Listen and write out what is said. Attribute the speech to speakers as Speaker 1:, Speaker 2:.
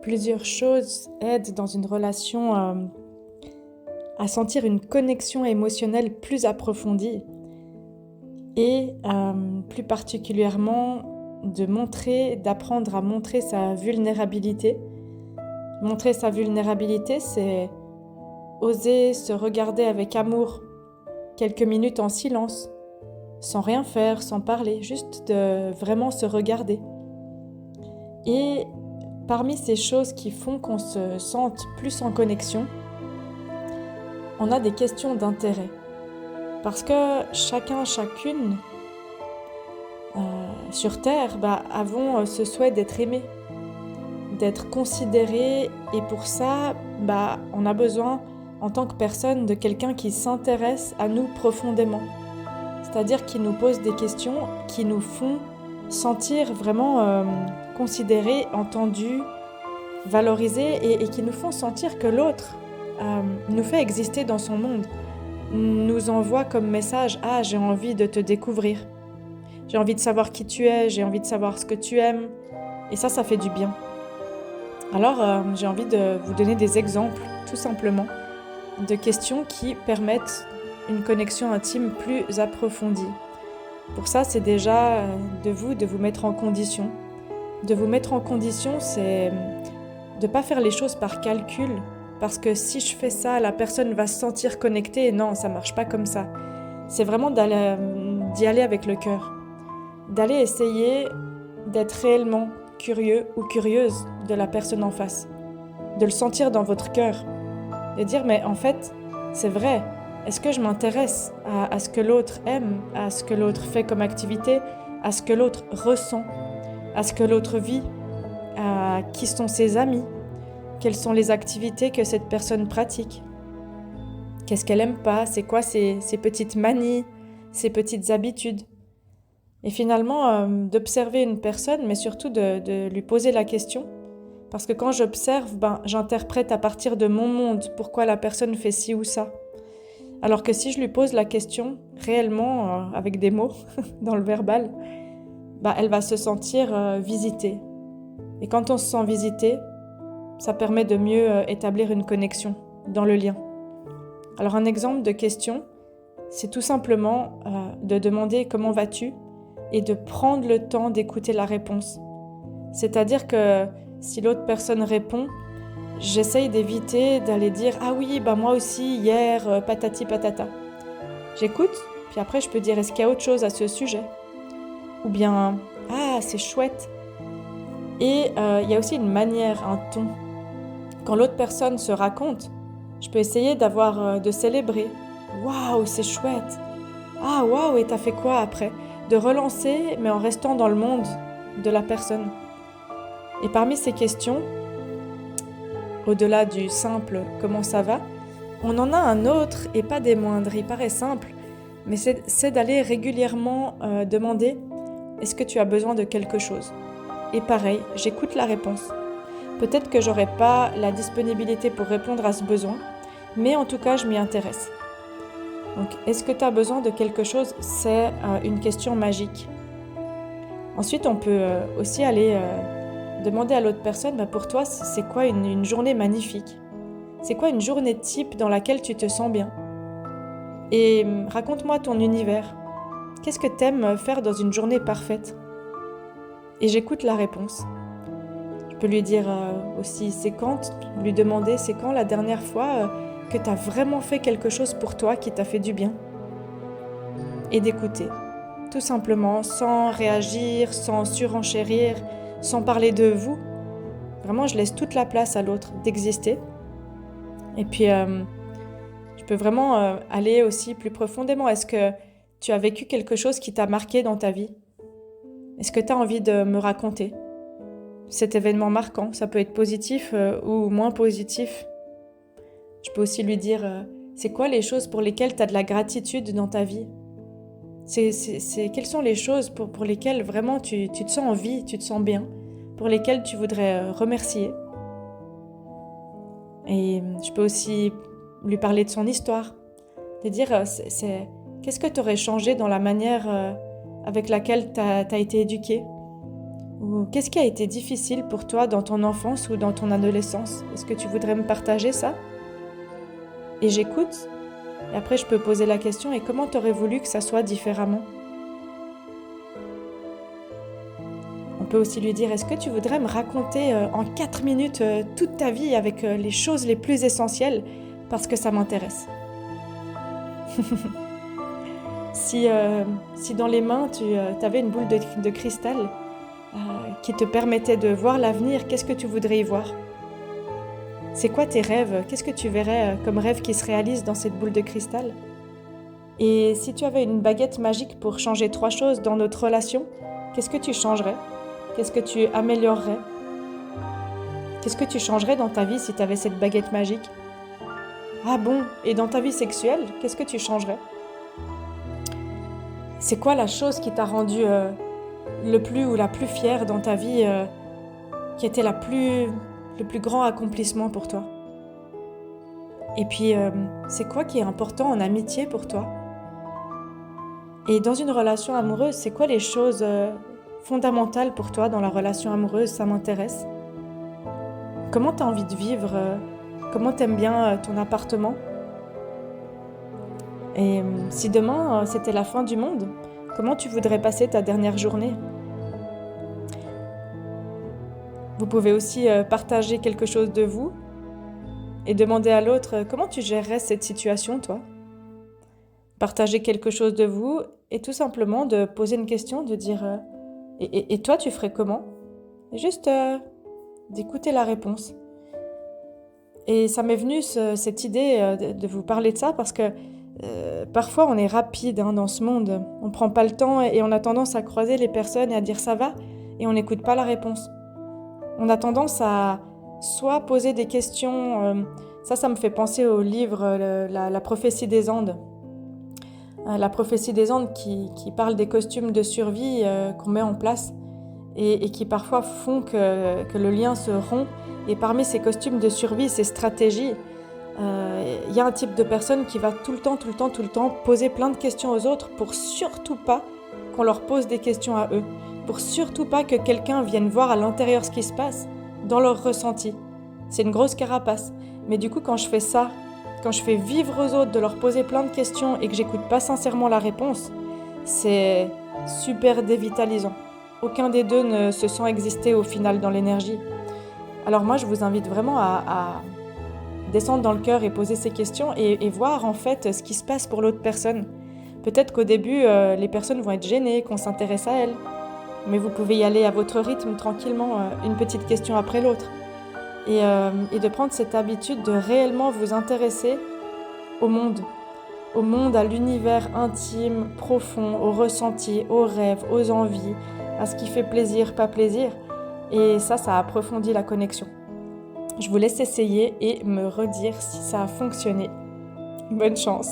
Speaker 1: plusieurs choses aident dans une relation à sentir une connexion émotionnelle plus approfondie et plus particulièrement d'apprendre à montrer sa vulnérabilité. Montrer sa vulnérabilité, c'est oser se regarder avec amour quelques minutes en silence, sans rien faire, sans parler, juste de vraiment se regarder. Et parmi ces choses qui font qu'on se sente plus en connexion, on a des questions d'intérêt. Parce que chacun, chacune, sur Terre, avons ce souhait d'être aimé, d'être considéré. Et pour ça, on a besoin, en tant que personne, de quelqu'un qui s'intéresse à nous profondément. C'est-à-dire qui nous pose des questions qui nous font sentir vraiment considérés, entendus, valorisés et qui nous font sentir que l'autre nous fait exister dans son monde, nous envoie comme message « Ah, j'ai envie de te découvrir, j'ai envie de savoir qui tu es, j'ai envie de savoir ce que tu aimes » et ça fait du bien. Alors j'ai envie de vous donner des exemples, tout simplement, de questions qui permettent une connexion intime plus approfondie. Pour ça, c'est déjà de vous mettre en condition. De vous mettre en condition, c'est de ne pas faire les choses par calcul, parce que si je fais ça, la personne va se sentir connectée, et non, ça ne marche pas comme ça. C'est vraiment d'y aller avec le cœur, d'aller essayer d'être réellement curieux ou curieuse de la personne en face, de le sentir dans votre cœur, de dire mais en fait, c'est vrai, est-ce que je m'intéresse à ce que l'autre aime, à ce que l'autre fait comme activité, à ce que l'autre ressent, à ce que l'autre vit, à qui sont ses amis, quelles sont les activités que cette personne pratique, qu'est-ce qu'elle aime pas, c'est quoi ses petites manies, ses petites habitudes. Et finalement, d'observer une personne, mais surtout de lui poser la question. Parce que quand j'observe, j'interprète à partir de mon monde pourquoi la personne fait ci ou ça. Alors que si je lui pose la question, réellement, avec des mots, dans le verbal, elle va se sentir visitée. Et quand on se sent visité, ça permet de mieux établir une connexion dans le lien. Alors un exemple de question, c'est tout simplement de demander « Comment vas-tu ?» et de prendre le temps d'écouter la réponse. C'est-à-dire que si l'autre personne répond, j'essaye d'éviter d'aller dire « Ah oui, moi aussi, hier, patati patata ». J'écoute, puis après je peux dire « Est-ce qu'il y a autre chose à ce sujet ?» Ou bien « Ah, c'est chouette ». Et il y a aussi une manière, un ton. Quand l'autre personne se raconte, je peux essayer de célébrer. « Waouh, c'est chouette !»« Ah, waouh, et t'as fait quoi après ?» De relancer, mais en restant dans le monde de la personne. Et parmi ces questions, au-delà du simple « comment ça va ?», on en a un autre, et pas des moindres, il paraît simple, mais c'est d'aller régulièrement demander « est-ce que tu as besoin de quelque chose ?» Et pareil, j'écoute la réponse. Peut-être que j'aurai pas la disponibilité pour répondre à ce besoin, mais en tout cas, je m'y intéresse. Donc, est-ce que tu as besoin de quelque chose ? C'est une question magique. Ensuite, on peut aussi aller demander à l'autre personne, pour toi, c'est quoi une journée magnifique ? C'est quoi une journée type dans laquelle tu te sens bien ? Et raconte-moi ton univers. Qu'est-ce que t'aimes faire dans une journée parfaite ? Et j'écoute la réponse. Je peux lui dire aussi, lui demander, c'est quand la dernière fois que tu as vraiment fait quelque chose pour toi qui t'a fait du bien. Et d'écouter, tout simplement, sans réagir, sans surenchérir, sans parler de vous. Vraiment, je laisse toute la place à l'autre d'exister. Et puis, je peux vraiment aller aussi plus profondément. Est-ce que tu as vécu quelque chose qui t'a marqué dans ta vie ? Est-ce que tu as envie de me raconter cet événement marquant ? Ça peut être positif ou moins positif. Je peux aussi lui dire, c'est quoi les choses pour lesquelles tu as de la gratitude dans ta vie ? Quelles sont les choses pour lesquelles vraiment tu te sens en vie, tu te sens bien, pour lesquelles tu voudrais remercier ? Et je peux aussi lui parler de son histoire, de dire, qu'est-ce que tu aurais changé dans la manière avec laquelle tu as été éduquée ? Ou qu'est-ce qui a été difficile pour toi dans ton enfance ou dans ton adolescence? Est-ce que tu voudrais me partager ça? Et j'écoute. Et après, je peux poser la question, et comment t'aurais voulu que ça soit différemment? On peut aussi lui dire, est-ce que tu voudrais me raconter en 4 minutes toute ta vie avec les choses les plus essentielles parce que ça m'intéresse. Si dans les mains, tu avais une boule de cristal qui te permettait de voir l'avenir, qu'est-ce que tu voudrais y voir? C'est quoi tes rêves? Qu'est-ce que tu verrais comme rêve qui se réalise dans cette boule de cristal? Et si tu avais une baguette magique pour changer 3 choses dans notre relation, qu'est-ce que tu changerais? Qu'est-ce que tu améliorerais? Qu'est-ce que tu changerais dans ta vie si tu avais cette baguette magique? Ah bon? Et dans ta vie sexuelle, qu'est-ce que tu changerais? C'est quoi la chose qui t'a rendu le plus ou la plus fière dans ta vie, qui était le plus grand accomplissement pour toi? Et puis, c'est quoi qui est important en amitié pour toi? Et dans une relation amoureuse, c'est quoi les choses fondamentales pour toi dans la relation amoureuse? Ça m'intéresse. Comment tu as envie de vivre? Comment t'aimes bien ton appartement? Et si demain c'était la fin du monde, comment tu voudrais passer ta dernière journée? Vous pouvez aussi partager quelque chose de vous et demander à l'autre comment tu gérerais cette situation, toi? Partager quelque chose de vous et tout simplement de poser une question, de dire et toi tu ferais comment? Et juste d'écouter la réponse. Et ça m'est venu cette idée de vous parler de ça parce que parfois on est rapide dans ce monde, on prend pas le temps et on a tendance à croiser les personnes et à dire ça va et on n'écoute pas la réponse. On a tendance à soit poser des questions, ça me fait penser au livre la prophétie des Andes. La prophétie des Andes qui parle des costumes de survie qu'on met en place et qui parfois font que le lien se rompt. Et parmi ces costumes de survie, ces stratégies, y a un type de personne qui va tout le temps poser plein de questions aux autres pour surtout pas qu'on leur pose des questions à eux, pour surtout pas que quelqu'un vienne voir à l'intérieur ce qui se passe, dans leur ressenti. C'est une grosse carapace. Mais du coup, quand je fais ça, quand je fais vivre aux autres de leur poser plein de questions et que j'écoute pas sincèrement la réponse, c'est super dévitalisant. Aucun des deux ne se sent exister au final dans l'énergie. Alors moi, je vous invite vraiment à descendre dans le cœur et poser ces questions et voir en fait ce qui se passe pour l'autre personne. Peut-être qu'au début, les personnes vont être gênées, qu'on s'intéresse à elles. Mais vous pouvez y aller à votre rythme, tranquillement, une petite question après l'autre. Et de prendre cette habitude de réellement vous intéresser au monde, à l'univers intime, profond, aux ressentis, aux rêves, aux envies, à ce qui fait plaisir, pas plaisir. Et ça approfondit la connexion. Je vous laisse essayer et me redire si ça a fonctionné. Bonne chance!